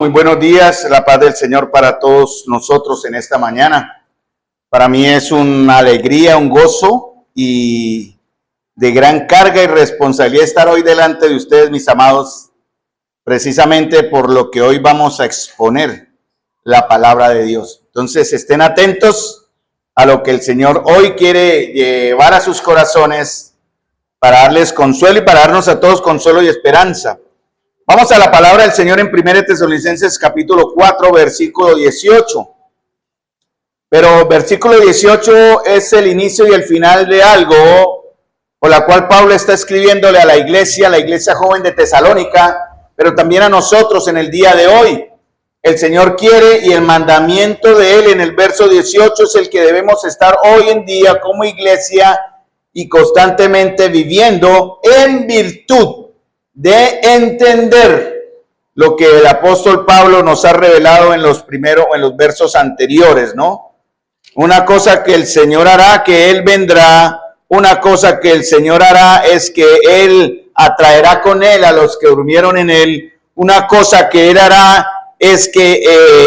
Muy buenos días, la paz del Señor para todos nosotros en esta mañana. Para mí es una alegría, un gozo y de gran carga y responsabilidad estar hoy delante de ustedes, mis amados, precisamente por lo que hoy vamos a exponer, la palabra de Dios. Entonces estén atentos a lo que el Señor hoy quiere llevar a sus corazones para darles consuelo y para darnos a todos consuelo y esperanza. Vamos a la palabra del Señor en 1 Tesalonicenses capítulo 4, versículo 18. Pero versículo 18 es el inicio y el final de algo por la cual Pablo está escribiéndole a la iglesia joven de Tesalónica, pero también a nosotros en el día de hoy. El Señor quiere y el mandamiento de Él en el verso 18 es el que debemos estar hoy en día como iglesia y constantemente viviendo en virtud de entender lo que el apóstol Pablo nos ha revelado en los versos anteriores, ¿no? Una cosa que el Señor hará, que Él vendrá. Una cosa que el Señor hará es que Él atraerá con Él a los que durmieron en Él. Una cosa que Él hará es que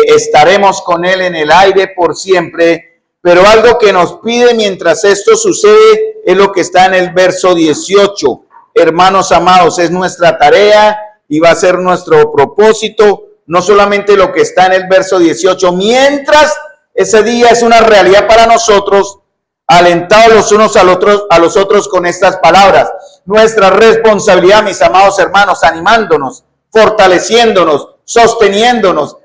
estaremos con Él en el aire por siempre. Pero algo que nos pide mientras esto sucede es lo que está en el verso 18. Hermanos amados, es nuestra tarea y va a ser nuestro propósito, no solamente lo que está en el verso 18, mientras ese día es una realidad para nosotros, alentados los unos a los otros con estas palabras. Nuestra responsabilidad, mis amados hermanos, animándonos, fortaleciéndonos, sosteniéndonos,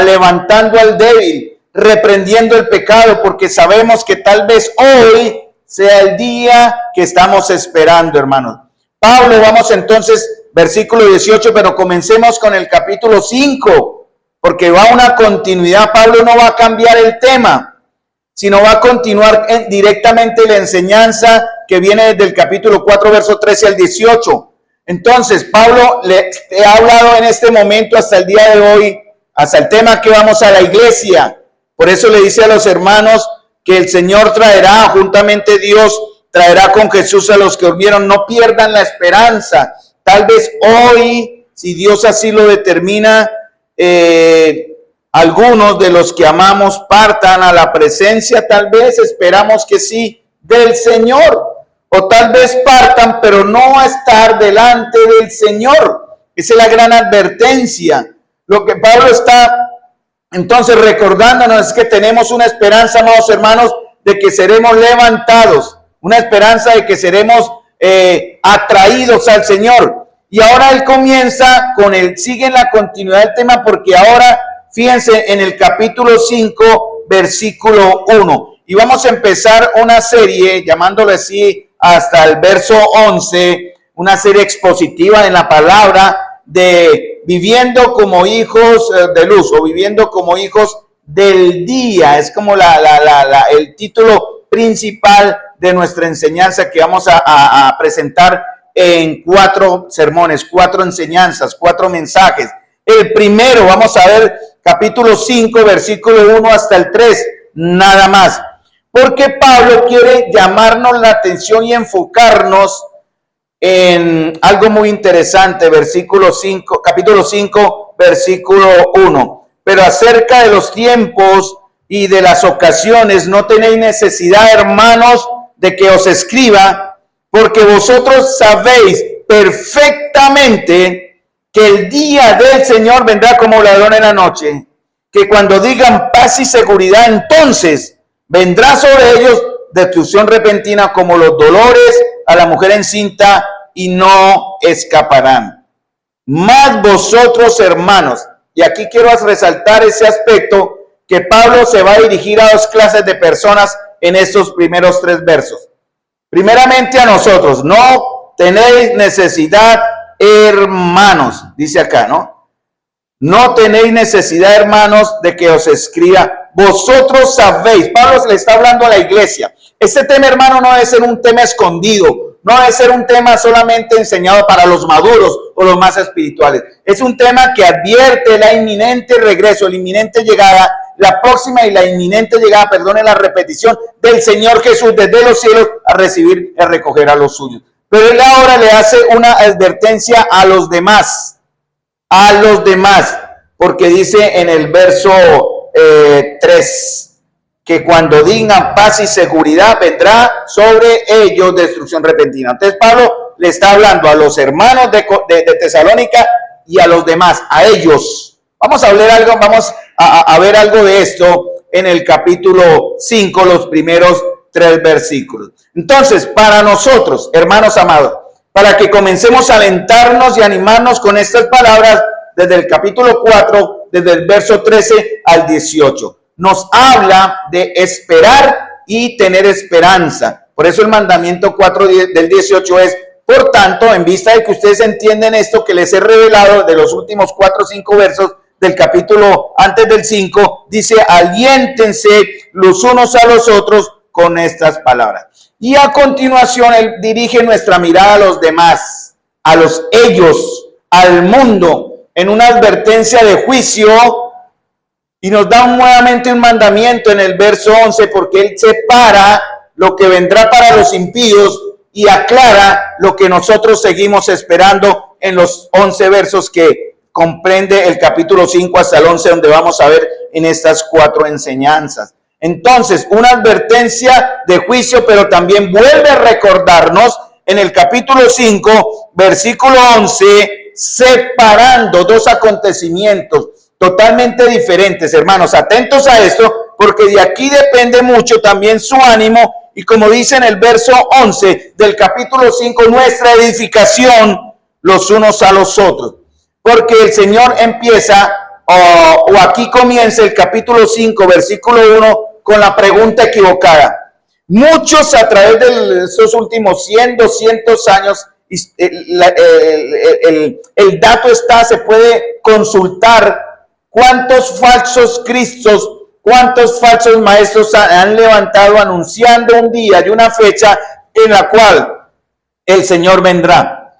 levantando al débil, reprendiendo el pecado, porque sabemos que tal vez hoy sea el día que estamos esperando, hermanos. Pablo, vamos entonces, versículo 18, pero comencemos con el capítulo 5, porque va una continuidad. Pablo no va a cambiar el tema, sino va a continuar directamente la enseñanza que viene desde el capítulo 4, verso 13 al 18. Entonces, Pablo le ha hablado en este momento hasta el día de hoy, hasta el tema que vamos a la iglesia. Por eso le dice a los hermanos que el Señor traerá, juntamente Dios, traerá con Jesús a los que durmieron. No pierdan la esperanza. Tal vez hoy, si Dios así lo determina, algunos de los que amamos partan a la presencia, tal vez, esperamos que sí, del Señor. O tal vez partan, pero no a estar delante del Señor. Esa es la gran advertencia. Lo que Pablo está entonces recordándonos es que tenemos una esperanza, amados hermanos, de que seremos levantados. Una esperanza de que seremos atraídos al Señor. Y ahora él comienza sigue en la continuidad del tema, porque ahora, fíjense, en el capítulo 5, versículo 1. Y vamos a empezar una serie, llamándole así, hasta el verso 11, una serie expositiva en la palabra de viviendo como hijos de luz, o viviendo como hijos del día. Es como el título principal de nuestra enseñanza que vamos a presentar en 4 sermones, 4 enseñanzas, 4 mensajes. El primero, vamos a ver capítulo 5, versículo 1 hasta el 3, nada más. Porque Pablo quiere llamarnos la atención y enfocarnos en algo muy interesante, capítulo 5, versículo 1. Pero acerca de los tiempos y de las ocasiones no tenéis necesidad, hermanos, de que os escriba, porque vosotros sabéis perfectamente que el día del Señor vendrá como ladrón en la noche, que cuando digan paz y seguridad, entonces vendrá sobre ellos destrucción repentina como los dolores a la mujer encinta, y no escaparán. Mas vosotros, hermanos, y aquí quiero resaltar ese aspecto, que Pablo se va a dirigir a 2 clases de personas en estos primeros 3 versos. Primeramente a nosotros, no tenéis necesidad, hermanos, dice acá, ¿no? No tenéis necesidad, hermanos, de que os escriba. Vosotros sabéis. Pablo le está hablando a la iglesia. Este tema, hermano, no debe ser un tema escondido. No debe ser un tema solamente enseñado para los maduros o los más espirituales. Es un tema que advierte la inminente regreso, la inminente llegada, la próxima y la inminente llegada, la repetición del Señor Jesús desde los cielos a recibir y a recoger a los suyos. Pero él ahora le hace una advertencia a los demás. porque dice en el verso 3 que cuando digan paz y seguridad vendrá sobre ellos destrucción repentina. Entonces Pablo le está hablando a los hermanos de Tesalónica y a los demás, a ellos. Vamos a ver algo de esto en el capítulo 5, los primeros 3 versículos. Entonces, para nosotros, hermanos amados, para que comencemos a alentarnos y animarnos con estas palabras, desde el capítulo 4, desde el verso 13 al 18, nos habla de esperar y tener esperanza. Por eso el mandamiento 4 del 18 es: por tanto, en vista de que ustedes entienden esto que les he revelado de los últimos 4 o 5 versos del capítulo antes del 5, dice: aliéntense los unos a los otros con estas palabras. Y a continuación él dirige nuestra mirada a los demás, a los ellos, al mundo, en una advertencia de juicio, y nos da nuevamente un mandamiento en el verso 11, porque él separa lo que vendrá para los impíos y aclara lo que nosotros seguimos esperando en los 11 versos que comprende el capítulo 5 hasta el 11, donde vamos a ver en estas 4 enseñanzas. Entonces, una advertencia de juicio, pero también vuelve a recordarnos en el capítulo 5, versículo 11, separando 2 acontecimientos totalmente diferentes, hermanos. Atentos a esto, porque de aquí depende mucho también su ánimo, y como dice en el verso 11 del capítulo 5, nuestra edificación los unos a los otros. Porque el Señor empieza, o aquí comienza el capítulo 5, versículo 1, con la pregunta equivocada. Muchos a través de esos últimos 100, 200 años, el dato está, se puede consultar cuántos falsos cristos, cuántos falsos maestros han levantado anunciando un día y una fecha en la cual el Señor vendrá.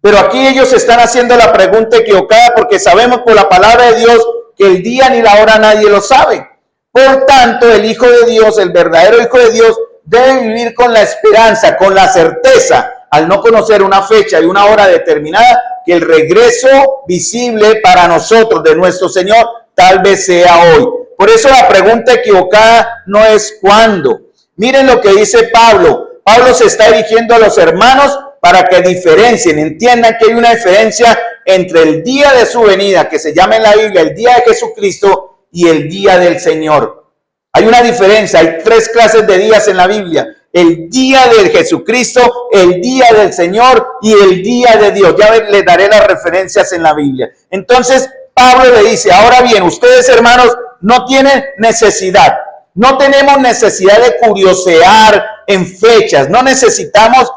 Pero aquí ellos están haciendo la pregunta equivocada, porque sabemos por la palabra de Dios que el día ni la hora nadie lo sabe. Por tanto, el Hijo de Dios, el verdadero Hijo de Dios, debe vivir con la esperanza, con la certeza, al no conocer una fecha y una hora determinada, que el regreso visible para nosotros de nuestro Señor tal vez sea hoy. Por eso la pregunta equivocada no es cuándo. Miren lo que dice Pablo. Pablo se está dirigiendo a los hermanos para que diferencien, entiendan que hay una diferencia entre el día de su venida, que se llama en la Biblia el día de Jesucristo, y el día del Señor. Hay una diferencia, hay 3 clases de días en la Biblia: el día de Jesucristo, el día del Señor y el día de Dios. Ya les daré las referencias en la Biblia. Entonces Pablo le dice: ahora bien, ustedes, hermanos, no tienen necesidad, no tenemos necesidad de curiosear en fechas, no necesitamos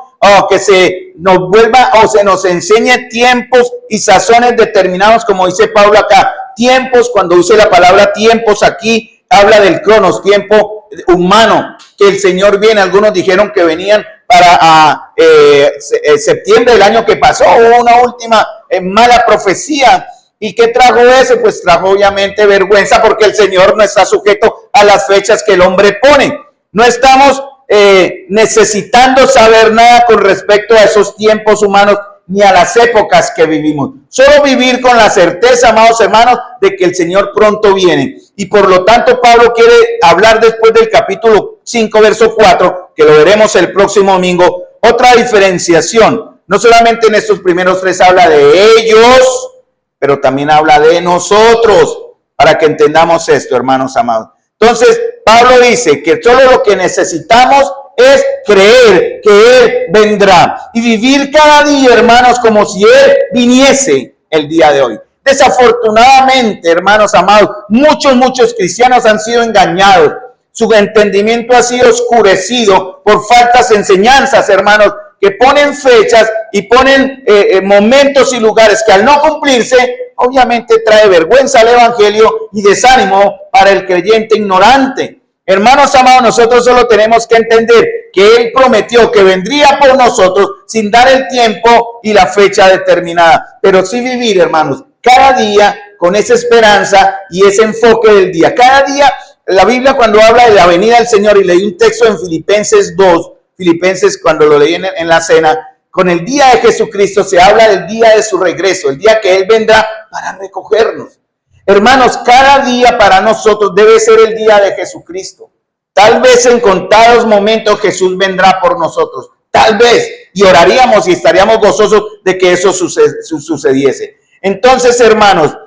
que se nos vuelva o se nos enseñe tiempos y sazones determinados, como dice Pablo acá. Tiempos, cuando use la palabra tiempos aquí, habla del cronos, tiempo humano, que el Señor viene. Algunos dijeron que venían para septiembre del año que pasó. Hubo una última mala profecía. ¿Y qué trajo eso? Pues trajo obviamente vergüenza, porque el Señor no está sujeto a las fechas que el hombre pone. No estamos necesitando saber nada con respecto a esos tiempos humanos ni a las épocas que vivimos. Solo vivir con la certeza, amados hermanos, de que el Señor pronto viene. Y por lo tanto Pablo quiere hablar después del capítulo 5, verso 4, que lo veremos el próximo domingo, otra diferenciación. No solamente en estos primeros 3 habla de ellos, pero también habla de nosotros, para que entendamos esto, hermanos amados. Entonces, Pablo dice que solo lo que necesitamos es creer que Él vendrá y vivir cada día, hermanos, como si Él viniese el día de hoy. Desafortunadamente, hermanos amados, muchos cristianos han sido engañados. Su entendimiento ha sido oscurecido por falsas enseñanzas, hermanos, que ponen fechas y ponen momentos y lugares que al no cumplirse, obviamente trae vergüenza al evangelio y desánimo para el creyente ignorante. Hermanos amados, nosotros solo tenemos que entender que Él prometió que vendría por nosotros sin dar el tiempo y la fecha determinada, pero sí vivir, hermanos, cada día con esa esperanza y ese enfoque del día. Cada día, la Biblia, cuando habla de la venida del Señor, y leí un texto en Filipenses 2, Filipenses, cuando lo leí en la cena, con el día de Jesucristo se habla del día de su regreso, el día que Él vendrá para recogernos. Hermanos, cada día para nosotros debe ser el día de Jesucristo. Tal vez en contados momentos Jesús vendrá por nosotros. Tal vez, y oraríamos y estaríamos gozosos de que eso sucediese. Entonces, hermanos,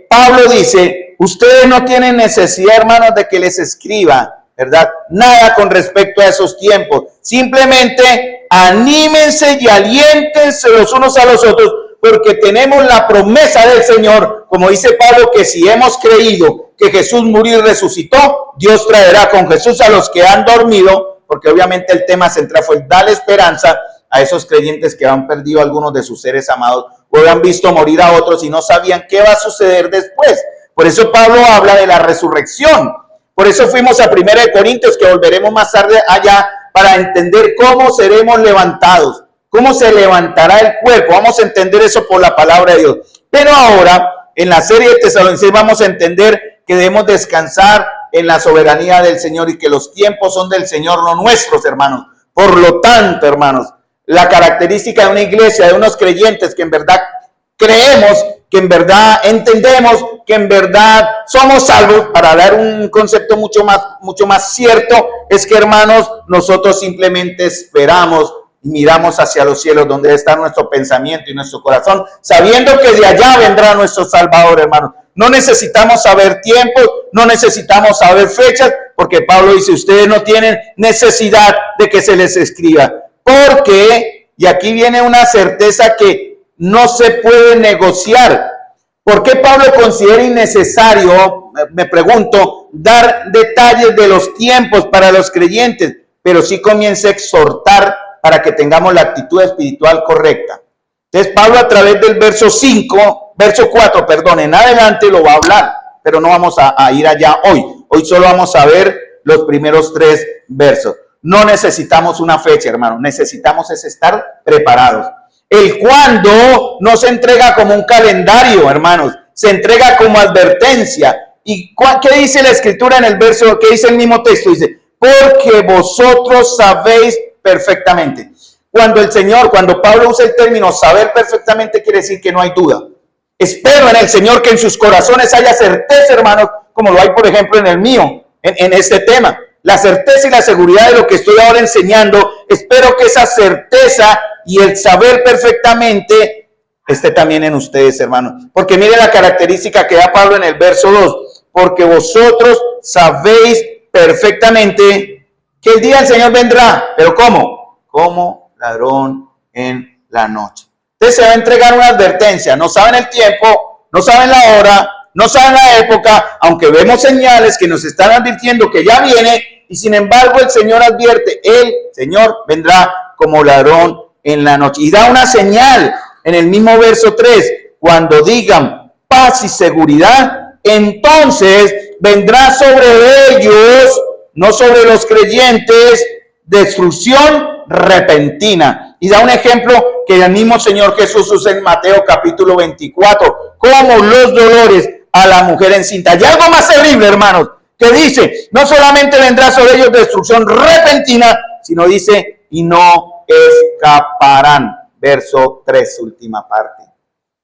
Pablo dice, ustedes no tienen necesidad, hermanos, de que les escriba, ¿verdad? Nada con respecto a esos tiempos. Simplemente anímense y aliéntense los unos a los otros, porque tenemos la promesa del Señor, como dice Pablo, que si hemos creído que Jesús murió y resucitó, Dios traerá con Jesús a los que han dormido, porque obviamente el tema central fue darle esperanza a esos creyentes que han perdido a algunos de sus seres amados o han visto morir a otros y no sabían qué va a suceder después. Por eso Pablo habla de la resurrección. Por eso fuimos a 1 Corintios, que volveremos más tarde allá, para entender cómo seremos levantados, cómo se levantará el cuerpo. Vamos a entender eso por la palabra de Dios. Pero ahora, en la serie de Tesalonicenses, vamos a entender que debemos descansar en la soberanía del Señor y que los tiempos son del Señor, no nuestros, hermanos. Por lo tanto, hermanos, la característica de una iglesia, de unos creyentes que en verdad creemos, que en verdad entendemos, que en verdad somos salvos, para dar un concepto mucho más cierto, es que, hermanos, nosotros simplemente esperamos y miramos hacia los cielos, donde está nuestro pensamiento y nuestro corazón, sabiendo que de allá vendrá nuestro Salvador, hermanos. No necesitamos saber tiempos, no necesitamos saber fechas, porque Pablo dice, ustedes no tienen necesidad de que se les escriba. Porque, y aquí viene una certeza que no se puede negociar. ¿Por qué Pablo considera innecesario, me pregunto, dar detalles de los tiempos para los creyentes? Pero sí comienza a exhortar para que tengamos la actitud espiritual correcta. Entonces Pablo, a través del verso 4, en adelante lo va a hablar, pero no vamos a ir allá hoy. Hoy solo vamos a ver los primeros 3 versos. No necesitamos una fecha, hermano. Necesitamos es estar preparados. El cuándo no se entrega como un calendario, hermanos. Se entrega como advertencia. ¿Y qué dice la Escritura en el verso? ¿Qué dice el mismo texto? Dice, porque vosotros sabéis perfectamente. Cuando Pablo usa el término saber perfectamente, quiere decir que no hay duda. Espero en el Señor que en sus corazones haya certeza, hermanos, como lo hay, por ejemplo, en el mío, en este tema. La certeza y la seguridad de lo que estoy ahora enseñando, espero que esa certeza y el saber perfectamente esté también en ustedes, hermanos. Porque mire la característica que da Pablo en el verso 2. Porque vosotros sabéis perfectamente que el día del Señor vendrá. ¿Pero cómo? Como ladrón en la noche. Entonces se va a entregar una advertencia. No saben el tiempo, no saben la hora, no saben la época, aunque vemos señales que nos están advirtiendo que ya viene. Y sin embargo el Señor advierte, el Señor vendrá como ladrón en la noche. Y da una señal en el mismo verso 3, cuando digan paz y seguridad, entonces vendrá sobre ellos, no sobre los creyentes, destrucción repentina. Y da un ejemplo que el mismo Señor Jesús usa en Mateo capítulo 24, como los dolores a la mujer encinta. Y algo más terrible, hermanos, que dice, no solamente vendrá sobre ellos destrucción repentina, sino dice, y no escaparán. Verso 3, última parte.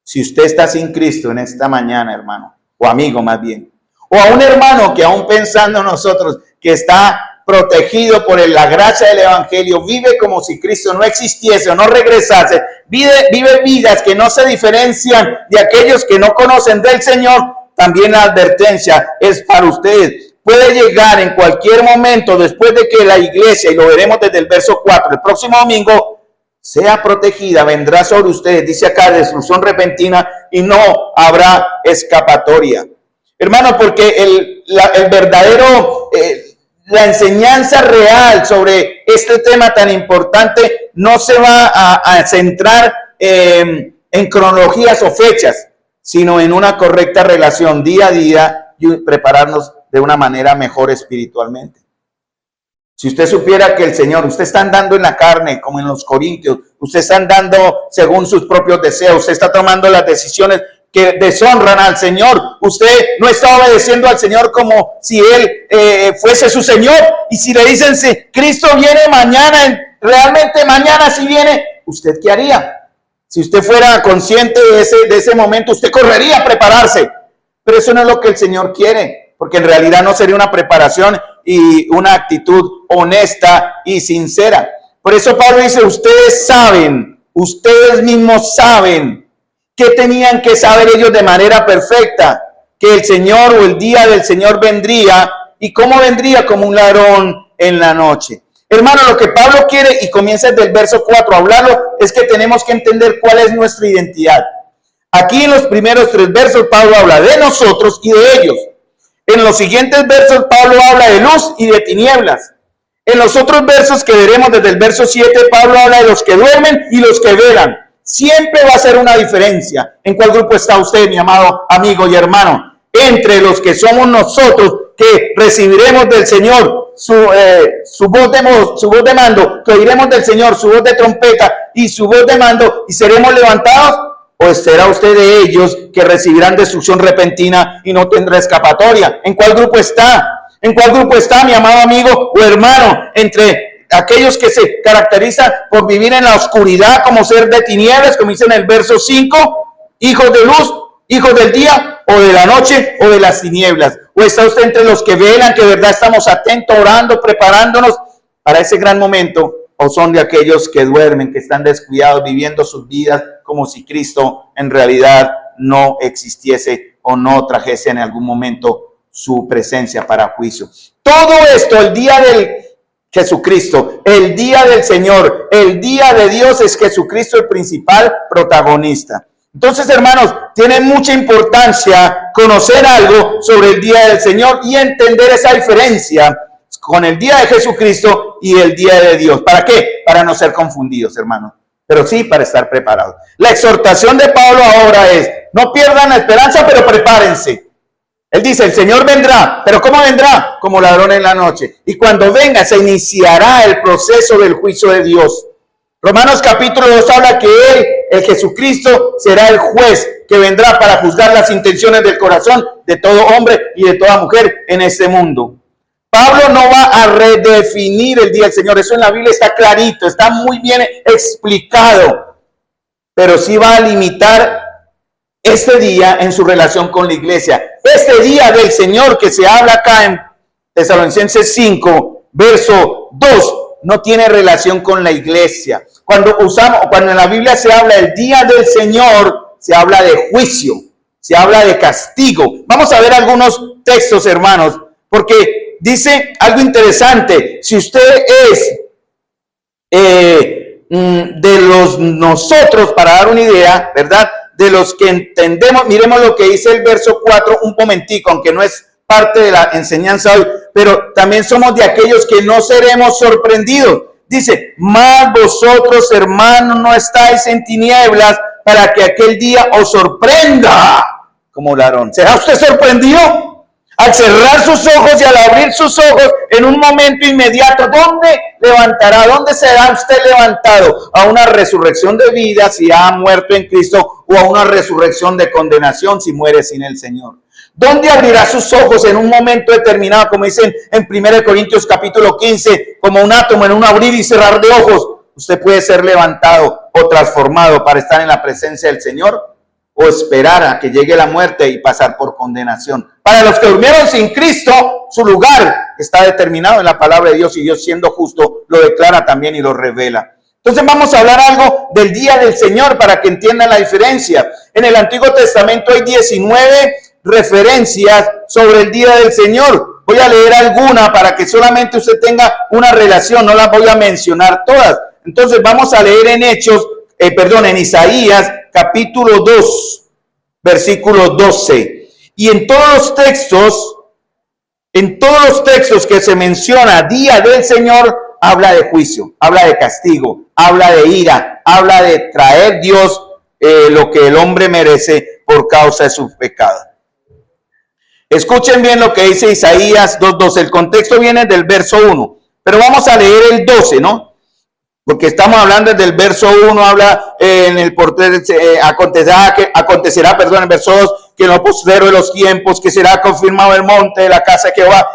Si usted está sin Cristo en esta mañana, hermano, o amigo más bien, o a un hermano que aún pensando en nosotros, que está protegido por la gracia del Evangelio, vive como si Cristo no existiese o no regresase, vive vidas que no se diferencian de aquellos que no conocen del Señor, también la advertencia es para ustedes. Puede llegar en cualquier momento después de que la iglesia, y lo veremos desde el verso 4, el próximo domingo, sea protegida, vendrá sobre ustedes, dice acá, destrucción repentina y no habrá escapatoria. Hermano, porque el verdadero, la enseñanza real sobre este tema tan importante no se va a centrar en cronologías o fechas, sino en una correcta relación día a día y prepararnos de una manera mejor espiritualmente. Si usted supiera que el Señor, usted está andando en la carne, como en los Corintios, usted está andando según sus propios deseos, usted está tomando las decisiones que deshonran al Señor, usted no está obedeciendo al Señor como si Él fuese su Señor, y si le dicen, si Cristo viene mañana, realmente mañana si viene, ¿usted qué haría? Si usted fuera consciente de ese momento, usted correría a prepararse. Pero eso no es lo que el Señor quiere, porque en realidad no sería una preparación y una actitud honesta y sincera. Por eso Pablo dice, ustedes mismos saben que tenían que saber ellos de manera perfecta, que el Señor o el día del Señor vendría. ¿Y cómo vendría? Como un ladrón en la noche. Hermano, lo que Pablo quiere, y comienza desde el verso 4 a hablarlo, es que tenemos que entender cuál es nuestra identidad. Aquí en los primeros 3 versos Pablo habla de nosotros y de ellos. En los siguientes versos Pablo habla de luz y de tinieblas. En los otros versos que veremos desde el verso 7, Pablo habla de los que duermen y los que velan. Siempre va a ser una diferencia. ¿En cuál grupo está usted, mi amado amigo y hermano? Entre los que somos nosotros, que recibiremos del Señor su voz de mando, que oiremos del Señor su voz de trompeta y su voz de mando y seremos levantados. ¿O será usted de ellos que recibirán destrucción repentina y no tendrá escapatoria? ¿En cuál grupo está? ¿En cuál grupo está, mi amado amigo o hermano? Entre aquellos que se caracterizan por vivir en la oscuridad como ser de tinieblas, como dice en el verso 5, hijos de luz, hijos del día, o de la noche, o de las tinieblas. ¿O está usted entre los que velan, que de verdad estamos atentos, orando, preparándonos para ese gran momento? ¿O son de aquellos que duermen, que están descuidados, viviendo sus vidas como si Cristo en realidad no existiese o no trajese en algún momento su presencia para juicio? Todo esto, el día del Jesucristo, el día del Señor, el día de Dios, es Jesucristo el principal protagonista. Entonces, hermanos, tiene mucha importancia conocer algo sobre el día del Señor y entender esa diferencia con el día de Jesucristo y el día de Dios. ¿Para qué? Para no ser confundidos, hermanos, pero sí para estar preparados. La exhortación de Pablo ahora es, no pierdan la esperanza, pero prepárense. Él dice, el Señor vendrá, pero ¿cómo vendrá? Como ladrón en la noche. Y cuando venga, se iniciará el proceso del juicio de Dios. Romanos capítulo 2 habla que Él, el Jesucristo, será el juez que vendrá para juzgar las intenciones del corazón de todo hombre y de toda mujer en este mundo. Pablo no va a redefinir el día del Señor, eso en la Biblia está clarito, está muy bien explicado, pero sí va a limitar este día en su relación con la iglesia. Este día del Señor que se habla acá en Tesalonicenses 5, verso 2, no tiene relación con la iglesia. Cuando en la Biblia se habla del día del Señor, se habla de juicio, se habla de castigo. Vamos a ver algunos textos, hermanos, porque dice algo interesante. Si usted es de los nosotros, para dar una idea, ¿verdad? De los que entendemos, miremos lo que dice el verso 4 un momentico, aunque no es parte de la enseñanza hoy, pero también somos de aquellos que no seremos sorprendidos. Dice, mas vosotros, hermanos, no estáis en tinieblas para que aquel día os sorprenda como ladrón. ¿Será usted sorprendido? Al cerrar sus ojos y al abrir sus ojos en un momento inmediato, ¿dónde levantará? ¿Dónde será usted levantado? ¿A una resurrección de vida si ha muerto en Cristo o a una resurrección de condenación si muere sin el Señor? ¿Dónde abrirá sus ojos en un momento determinado, como dicen en 1 Corintios capítulo 15, como un átomo en un abrir y cerrar de ojos? Usted puede ser levantado o transformado para estar en la presencia del Señor o esperar a que llegue la muerte y pasar por condenación. Para los que durmieron sin Cristo, su lugar está determinado en la palabra de Dios y Dios, siendo justo, lo declara también y lo revela. Entonces vamos a hablar algo del día del Señor para que entiendan la diferencia. En el Antiguo Testamento hay 19 referencias sobre el día del Señor. Voy a leer alguna para que solamente usted tenga una relación, no las voy a mencionar todas. Entonces vamos a leer en Isaías capítulo 2, versículo 12. Y en todos los textos que se menciona día del Señor, habla de juicio, habla de castigo, habla de ira, habla de traer Dios lo que el hombre merece por causa de su pecado. Escuchen bien lo que dice Isaías 2:12. El contexto viene del verso 1, pero vamos a leer el 12, ¿no? Porque estamos hablando desde el verso 1, habla en el acontecerá, en el verso 2, que en lo postrero de los tiempos, que será confirmado el monte de la casa de Jehová.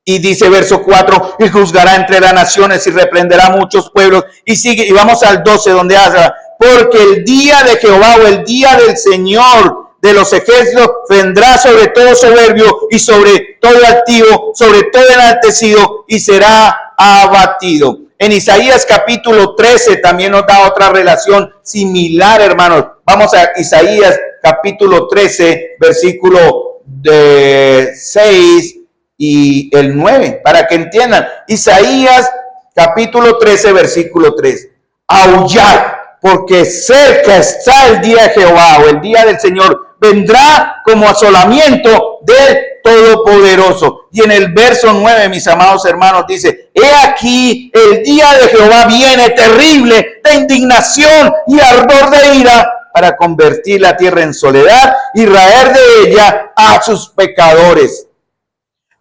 Y dice verso 4, y juzgará entre las naciones y reprenderá a muchos pueblos. Y sigue, y vamos al 12 donde habla, porque el día de Jehová o el día del Señor de los ejércitos vendrá sobre todo soberbio y sobre todo altivo, sobre todo enaltecido, y será abatido. En Isaías capítulo 13 también nos da otra relación similar, hermanos. Vamos a Isaías capítulo 13, versículo 6 y el 9, para que entiendan. Isaías capítulo 13, versículo 3. Aullad, porque cerca está el día de Jehová o el día del Señor. Vendrá como asolamiento del Todopoderoso. Y en el verso 9, mis amados hermanos, dice, he aquí el día de Jehová viene terrible de indignación y ardor de ira, para convertir la tierra en soledad y raer de ella a sus pecadores.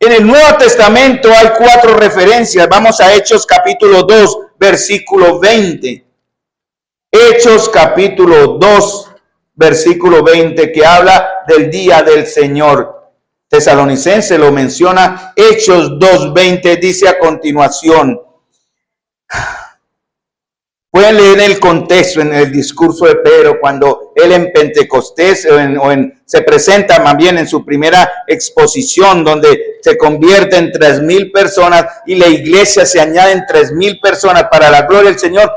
En el Nuevo Testamento hay 4 referencias. Vamos a Hechos capítulo 2, versículo 20. Hechos capítulo 2, versículo 20, que habla del día del Señor. Tesalonicense lo menciona. Hechos 2:20 dice a continuación. Pueden leer el contexto en el discurso de Pedro cuando él en Pentecostés se presenta más bien en su primera exposición, donde se convierte en 3,000 personas y la iglesia se añade en 3,000 personas para la gloria del Señor.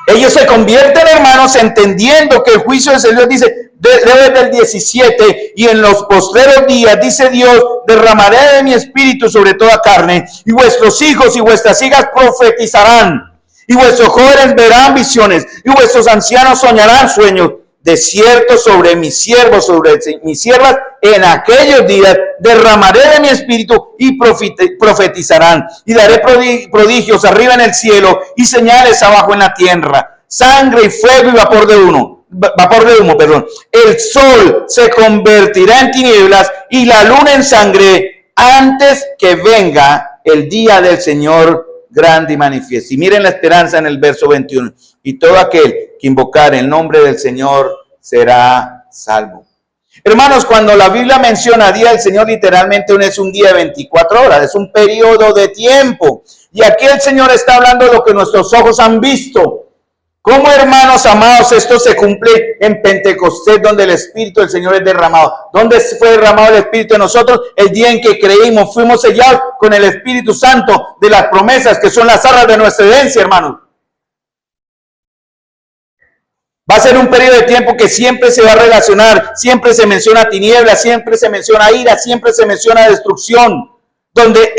Ellos se convierten, hermanos, entendiendo que el juicio del Señor dice, desde el 17, y en los postreros días, dice Dios, derramaré de mi espíritu sobre toda carne, y vuestros hijos y vuestras hijas profetizarán, y vuestros jóvenes verán visiones, y vuestros ancianos soñarán sueños. De cierto, sobre mis siervos, sobre mis siervas, en aquellos días derramaré de mi espíritu y profetizarán, y daré prodigios arriba en el cielo y señales abajo en la tierra, sangre y fuego y vapor de humo. El sol se convertirá en tinieblas y la luna en sangre antes que venga el día del Señor grande y manifiesto. Y miren la esperanza en el verso 21. Y todo aquel que invocar el nombre del Señor será salvo. Hermanos, cuando la Biblia menciona día del Señor, literalmente no es un día de 24 horas, es un periodo de tiempo. Y aquí el Señor está hablando de lo que nuestros ojos han visto. ¿Cómo, hermanos amados, esto se cumple en Pentecostés, donde el Espíritu del Señor es derramado? ¿Dónde fue derramado el Espíritu de nosotros? El día en que creímos, fuimos sellados con el Espíritu Santo de las promesas, que son las arras de nuestra herencia, hermanos. Va a ser un periodo de tiempo que siempre se va a relacionar, siempre se menciona tinieblas, siempre se menciona ira, siempre se menciona destrucción, donde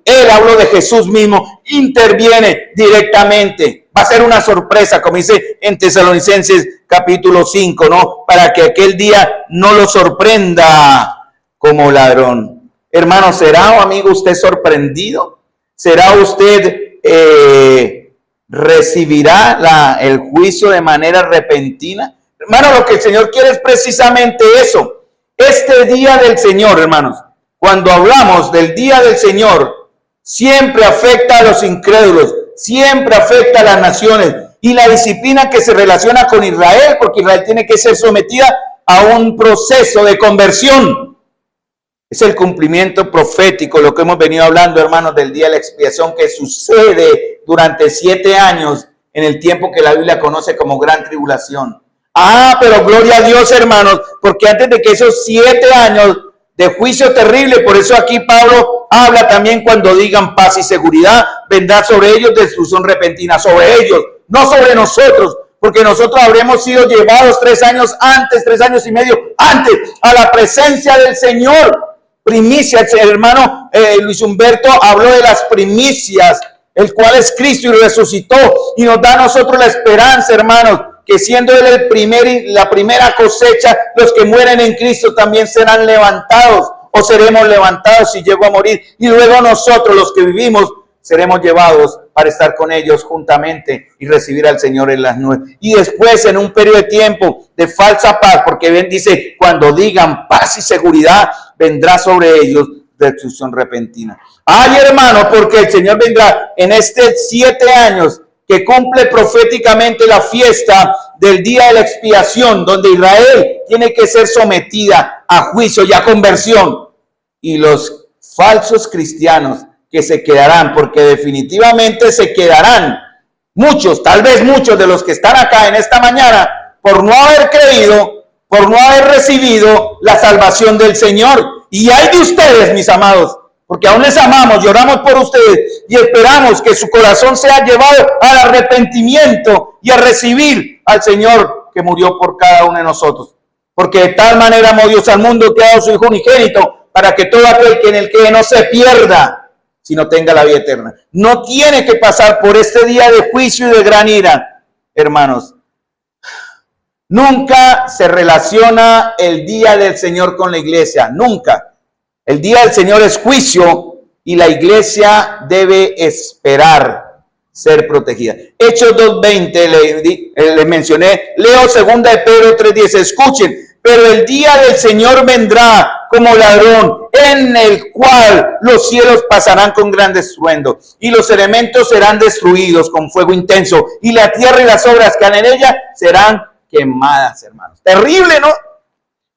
Él habló de Jesús mismo, interviene directamente. Va a ser una sorpresa, como dice en Tesalonicenses capítulo 5, ¿no? Para que aquel día no lo sorprenda como ladrón. Hermano, ¿será, amigo, usted sorprendido? ¿Será usted, recibirá el juicio de manera repentina? Hermano, lo que el Señor quiere es precisamente eso. Este día del Señor, hermanos, cuando hablamos del día del Señor, siempre afecta a los incrédulos, siempre afecta a las naciones, y la disciplina que se relaciona con Israel, porque Israel tiene que ser sometida a un proceso de conversión. Es el cumplimiento profético, lo que hemos venido hablando, hermanos, del día de la expiación, que sucede durante 7 años, en el tiempo que la Biblia conoce como gran tribulación. Pero gloria a Dios, hermanos, porque antes de que esos 7 años de juicio terrible, por eso aquí Pablo habla también cuando digan paz y seguridad, vendrá sobre ellos destrucción repentina, sobre ellos, no sobre nosotros, porque nosotros habremos sido llevados 3 años antes, 3 años y medio antes, a la presencia del Señor. Primicias, el hermano Luis Humberto habló de las primicias, el cual es Cristo y resucitó, y nos da a nosotros la esperanza, hermanos, que siendo Él la primera cosecha, los que mueren en Cristo también serán levantados, o seremos levantados si llego a morir, y luego nosotros, los que vivimos, seremos llevados para estar con ellos juntamente y recibir al Señor en las nubes. Y después, en un periodo de tiempo de falsa paz, porque bien dice, cuando digan paz y seguridad, vendrá sobre ellos destrucción repentina. Ay, hermano, porque el Señor vendrá en 7 años que cumple proféticamente la fiesta del día de la expiación, donde Israel tiene que ser sometida a juicio y a conversión. y los falsos cristianos que se quedarán, porque definitivamente se quedarán muchos, tal vez muchos de los que están acá en esta mañana, por no haber creído, por no haber recibido la salvación del Señor. Y hay de ustedes, mis amados, porque aún les amamos, lloramos por ustedes y esperamos que su corazón sea llevado al arrepentimiento y a recibir al Señor que murió por cada uno de nosotros. Porque de tal manera amó Dios al mundo que ha dado su Hijo unigénito, para que todo aquel que en él cree no se pierda, sino tenga la vida eterna. No tiene que pasar por este día de juicio y de gran ira, hermanos. Nunca se relaciona el día del Señor con la iglesia, nunca. El día del Señor es juicio y la iglesia debe esperar ser protegida. Hechos 2:20 le mencioné, leo 2 de Pedro 3:10, escuchen, pero el día del Señor vendrá como ladrón, en el cual los cielos pasarán con gran estruendo, y los elementos serán destruidos con fuego intenso, y la tierra y las obras que han en ella serán quemadas, hermanos. Terrible, ¿no?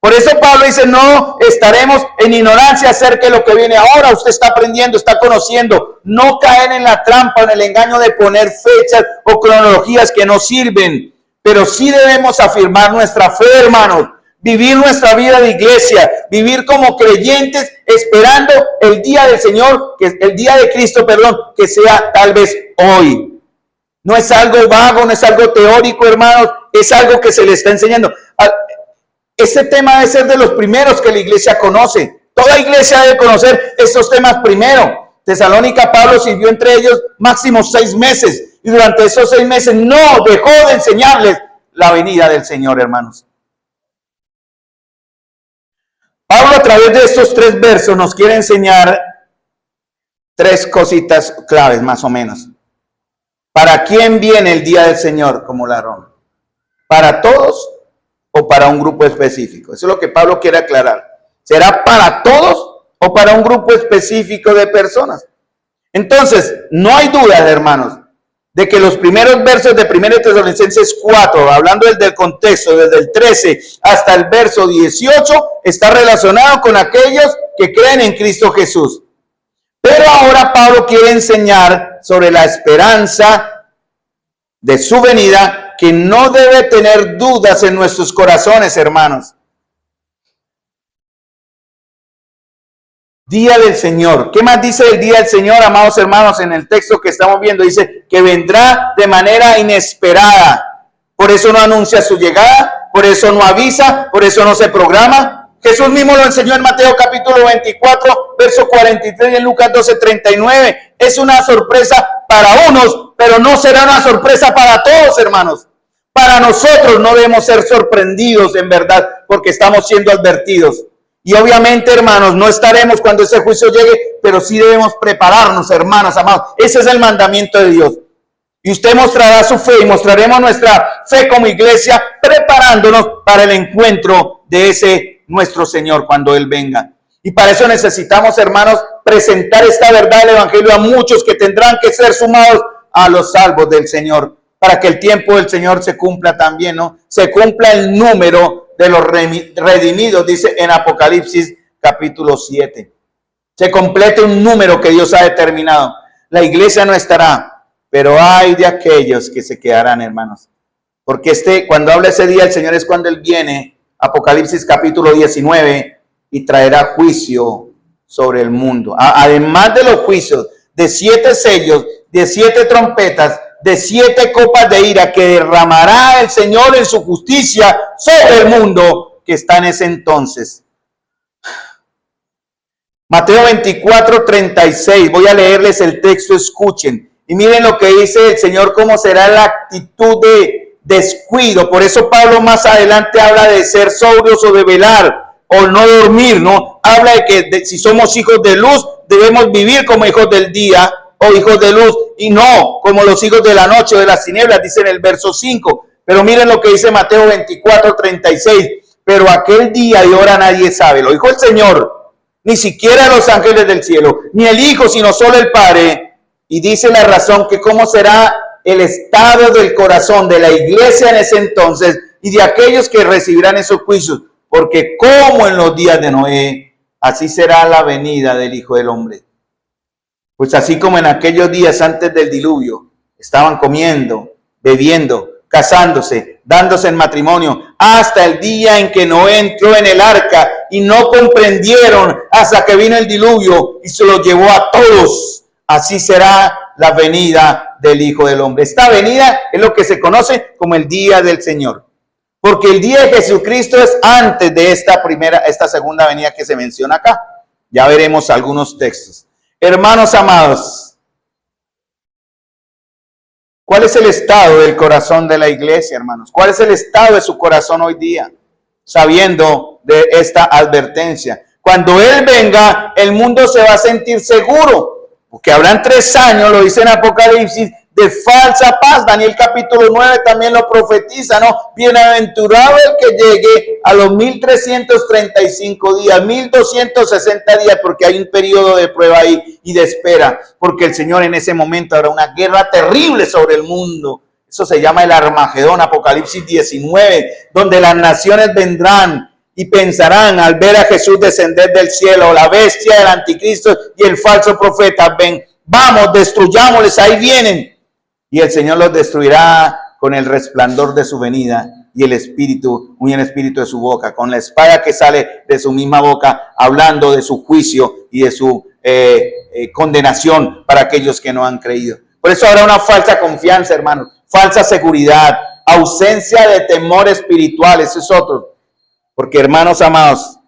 Por eso Pablo dice, no estaremos en ignorancia acerca de lo que viene ahora. Usted está aprendiendo, está conociendo. No caer en la trampa, en el engaño de poner fechas o cronologías que no sirven. Pero sí debemos afirmar nuestra fe, hermanos. Vivir nuestra vida de iglesia. Vivir como creyentes esperando el día del Señor, que el día de Cristo, perdón, que sea tal vez hoy. No es algo vago, no es algo teórico, hermanos. Es algo que se le está enseñando. Ese tema debe ser de los primeros que la iglesia conoce. Toda iglesia debe conocer estos temas primero. Tesalónica, Pablo sirvió entre ellos máximo 6 meses. Y durante esos 6 meses no dejó de enseñarles la venida del Señor, hermanos. Pablo a través de estos 3 versos nos quiere enseñar 3 cositas claves más o menos. ¿Para quién viene el día del Señor como ladrón? ¿Para todos o para un grupo específico? Eso es lo que Pablo quiere aclarar. ¿Será para todos o para un grupo específico de personas? Entonces, no hay duda, hermanos, de que los primeros versos de 1 Tesalonicenses 4, hablando del contexto, desde el 13 hasta el verso 18, está relacionado con aquellos que creen en Cristo Jesús. Pero ahora Pablo quiere enseñar sobre la esperanza de su venida, que no debe tener dudas en nuestros corazones, hermanos. Día del Señor. ¿Qué más dice el día del Señor, amados hermanos, en el texto que estamos viendo? Dice que vendrá de manera inesperada. Por eso no anuncia su llegada, por eso no avisa, por eso no se programa. Jesús mismo lo enseñó en Mateo capítulo 24, verso 43 y en Lucas 12:39. Es una sorpresa para unos, pero no será una sorpresa para todos, hermanos. Para nosotros no debemos ser sorprendidos en verdad, porque estamos siendo advertidos. Y obviamente, hermanos, no estaremos cuando ese juicio llegue, pero sí debemos prepararnos, hermanos amados. Ese es el mandamiento de Dios. Y usted mostrará su fe y mostraremos nuestra fe como iglesia, preparándonos para el encuentro de ese nuestro Señor cuando Él venga. Y para eso necesitamos, hermanos, presentar esta verdad del Evangelio a muchos que tendrán que ser sumados a los salvos del Señor, para que el tiempo del Señor se cumpla también, ¿no? Se cumpla el número de los redimidos, dice en Apocalipsis capítulo 7. Se complete un número que Dios ha determinado. La iglesia no estará, pero hay de aquellos que se quedarán, hermanos. Porque cuando habla ese día, el Señor es cuando Él viene, Apocalipsis capítulo 19, y traerá juicio sobre el mundo. Además de los juicios, de 7 sellos, de 7 trompetas, de 7 copas de ira que derramará el Señor en su justicia sobre el mundo que está en ese entonces. Mateo 24:36, voy a leerles el texto, escuchen. Y miren lo que dice el Señor, cómo será la actitud de descuido. Por eso Pablo más adelante habla de ser sobrios o de velar o no dormir, ¿no? Habla de que si somos hijos de luz, debemos vivir como hijos del día o hijos de luz, y no como los hijos de la noche o de las tinieblas, dice en el verso 5. Pero miren lo que dice Mateo 24:36. Pero aquel día y hora nadie sabe, lo dijo el Señor, ni siquiera los ángeles del cielo, ni el Hijo, sino solo el Padre. Y dice la razón que cómo será el estado del corazón de la iglesia en ese entonces y de aquellos que recibirán esos juicios. Porque como en los días de Noé, así será la venida del Hijo del Hombre. Pues así como en aquellos días antes del diluvio, estaban comiendo, bebiendo, casándose, dándose en matrimonio, hasta el día en que Noé entró en el arca y no comprendieron hasta que vino el diluvio y se los llevó a todos. Así será la venida del Hijo del Hombre. Esta venida es lo que se conoce como el día del Señor. Porque el día de Jesucristo es antes de esta segunda venida que se menciona acá. Ya veremos algunos textos. Hermanos amados, ¿cuál es el estado del corazón de la iglesia, hermanos? ¿Cuál es el estado de su corazón hoy día? Sabiendo de esta advertencia. Cuando Él venga, el mundo se va a sentir seguro. Porque habrán 3 años, lo dice en Apocalipsis, de falsa paz. Daniel capítulo 9 también lo profetiza, ¿no? Bienaventurado el que llegue a los 1335 días, 1260 días, porque hay un periodo de prueba ahí y de espera. Porque el Señor en ese momento habrá una guerra terrible sobre el mundo. Eso se llama el Armagedón, Apocalipsis 19, donde las naciones vendrán y pensarán al ver a Jesús descender del cielo, la bestia del anticristo y el falso profeta, ven, vamos, destruyámosles, ahí vienen. Y el Señor los destruirá con el resplandor de su venida y el espíritu de su boca, con la espada que sale de su misma boca, hablando de su juicio y de su condenación para aquellos que no han creído. Por eso habrá una falsa confianza, hermanos, falsa seguridad, ausencia de temor espiritual, eso es otro. Porque, hermanos amados,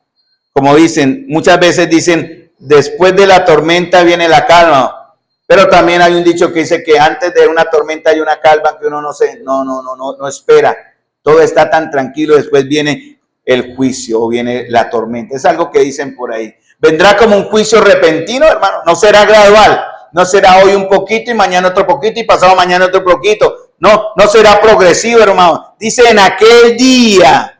como dicen, muchas veces dicen, después de la tormenta viene la calma. Pero también hay un dicho que dice que antes de una tormenta hay una calma que uno no espera. Todo está tan tranquilo, después viene el juicio o viene la tormenta. Es algo que dicen por ahí. Vendrá como un juicio repentino, hermano. No será gradual. No será hoy un poquito y mañana otro poquito y pasado mañana otro poquito. No será progresivo, hermano. Dice en aquel día.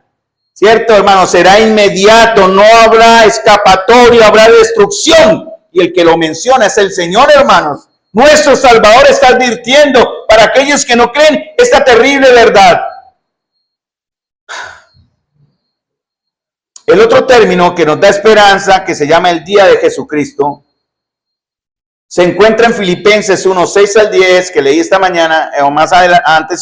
¿Cierto, hermano? Será inmediato, no habrá escapatoria, habrá destrucción. Y el que lo menciona es el Señor, hermanos. Nuestro Salvador está advirtiendo para aquellos que no creen esta terrible verdad. El otro término que nos da esperanza, que se llama el día de Jesucristo, se encuentra en Filipenses 1, 6 al 10, que leí esta mañana, o más adelante,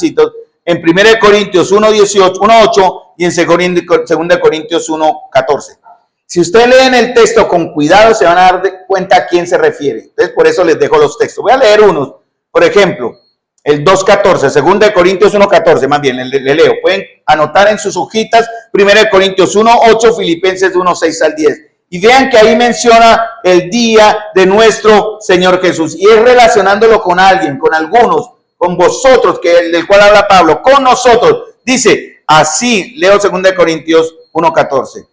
en 1 Corintios 1, 8 y en 2 Corintios 1, 14. Si ustedes leen el texto con cuidado, se van a dar cuenta a quién se refiere. Entonces, por eso les dejo los textos. Voy a leer unos. Por ejemplo, el 2.14, 2 Corintios 1.14, más bien, le leo. Pueden anotar en sus hojitas 1 Corintios 1.8, Filipenses 1.6 al 10. Y vean que ahí menciona el día de nuestro Señor Jesús. Y es relacionándolo con alguien, con algunos, con vosotros, del cual habla Pablo, con nosotros. Dice, así, leo 2 Corintios 1.14.